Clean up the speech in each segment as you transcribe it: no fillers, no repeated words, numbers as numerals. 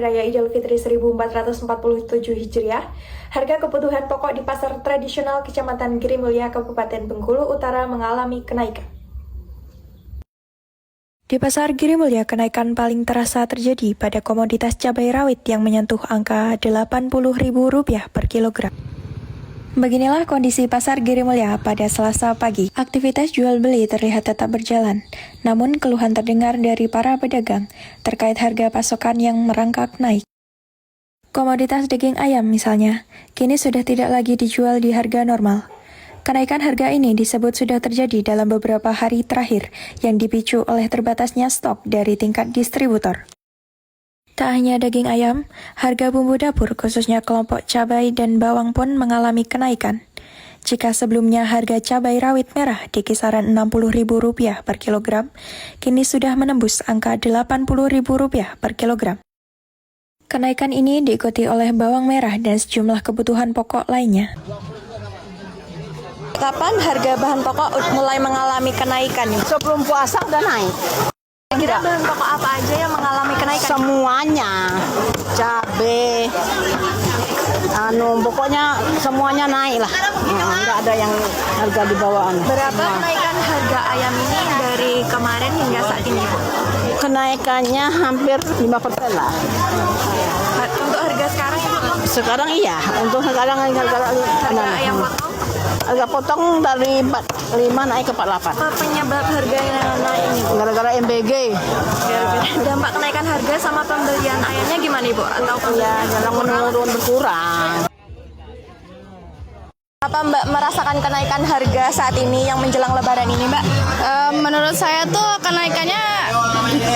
Hari Raya Idul Fitri 1447 Hijriah, harga kebutuhan pokok di pasar tradisional Kecamatan Girimulya, Kabupaten Bengkulu Utara mengalami kenaikan. Di Pasar Girimulya, kenaikan paling terasa terjadi pada komoditas cabai rawit yang menyentuh angka Rp80.000 per kilogram. Beginilah kondisi Pasar Girimulya pada Selasa pagi. Aktivitas jual beli terlihat tetap berjalan, namun keluhan terdengar dari para pedagang terkait harga pasokan yang merangkak naik. Komoditas daging ayam misalnya, kini sudah tidak lagi dijual di harga normal. Kenaikan harga ini disebut sudah terjadi dalam beberapa hari terakhir yang dipicu oleh terbatasnya stok dari tingkat distributor. Tak hanya daging ayam, harga bumbu dapur khususnya kelompok cabai dan bawang pun mengalami kenaikan. Jika sebelumnya harga cabai rawit merah di kisaran Rp60.000 per kilogram, kini sudah menembus angka Rp80.000 per kilogram. Kenaikan ini diikuti oleh bawang merah dan sejumlah kebutuhan pokok lainnya. Kapan harga bahan pokok mulai mengalami kenaikan? Sebelum puasa udah naik. Kira bahan pokok apa aja yang mengalami kenaikan? Semuanya, cabai, pokoknya semuanya naik lah. Nggak ada yang harga di bawah. Berapa kenaikan harga ayam ini dari kemarin hingga saat ini? Kenaikannya hampir 5% lah. Untuk harga sekarang ya? Sekarang iya, untuk sekarang harga ayam potong? Harga potong dari 45 naik ke 48. Apa penyebab harganya naik ini? Gara-gara MBG. Dampak kenaikan harga sama pembelian ayamnya gimana Ibu? Atau ya, jalan menurun berkurang. Apa Mbak merasakan kenaikan harga saat ini yang menjelang Lebaran ini Mbak? Menurut saya tuh kenaikannya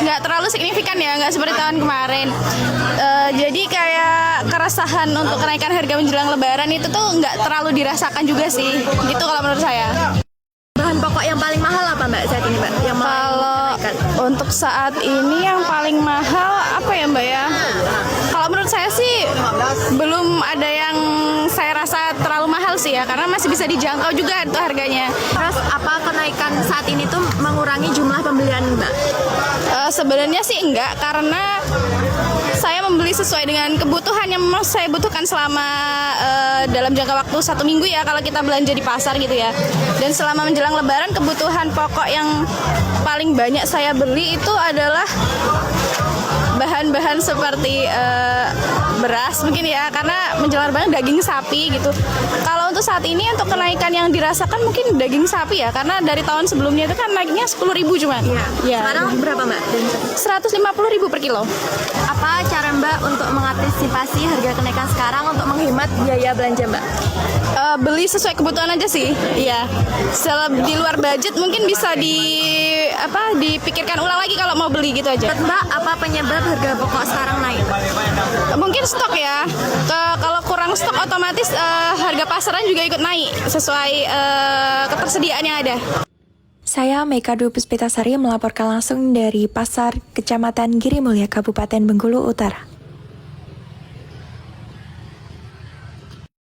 nggak terlalu signifikan ya, nggak seperti tahun kemarin. Jadi kayak keresahan untuk kenaikan harga menjelang Lebaran itu tuh nggak terlalu dirasakan juga sih, gitu kalau menurut saya. Bahan pokok yang paling mahal apa Mbak saat ini Mbak? Kalau untuk saat ini yang paling mahal apa ya Mbak ya? Kalau menurut saya sih belum ada yang saya rasa terlalu mahal sih ya, karena masih bisa dijangkau juga itu harganya. Terus apa kenaikan saat ini tuh mengurangi jumlah pembelian Mbak? Sebenarnya sih enggak, karena saya membeli sesuai dengan kebutuhan yang memang saya butuhkan selama dalam jangka waktu 1 minggu ya, kalau kita belanja di pasar gitu ya. Dan selama menjelang Lebaran, kebutuhan pokok yang paling banyak saya beli itu adalah bahan-bahan seperti beras mungkin ya, karena menjelang Lebaran daging sapi gitu. Kalau untuk saat ini untuk kenaikan yang dirasakan mungkin daging sapi ya, karena dari tahun sebelumnya itu kan naiknya 10.000 cuma. Iya. Sekarang berapa Mbak? 150.000 per kilo. Apa cara Mbak untuk mengantisipasi harga kenaikan sekarang untuk menghemat biaya belanja Mbak? Beli sesuai kebutuhan aja sih. Iya. Di luar budget mungkin bisa dipikirkan ulang lagi kalau mau beli gitu aja. Mbak, apa penyebab harga pokok sekarang naik? Mungkin stok ya. Kalau kurang stok otomatis harga pasaran juga ikut naik sesuai ketersediaan yang ada. Saya Meka Dwi Puspitasari melaporkan langsung dari Pasar Kecamatan Girimulya, Kabupaten Bengkulu Utara.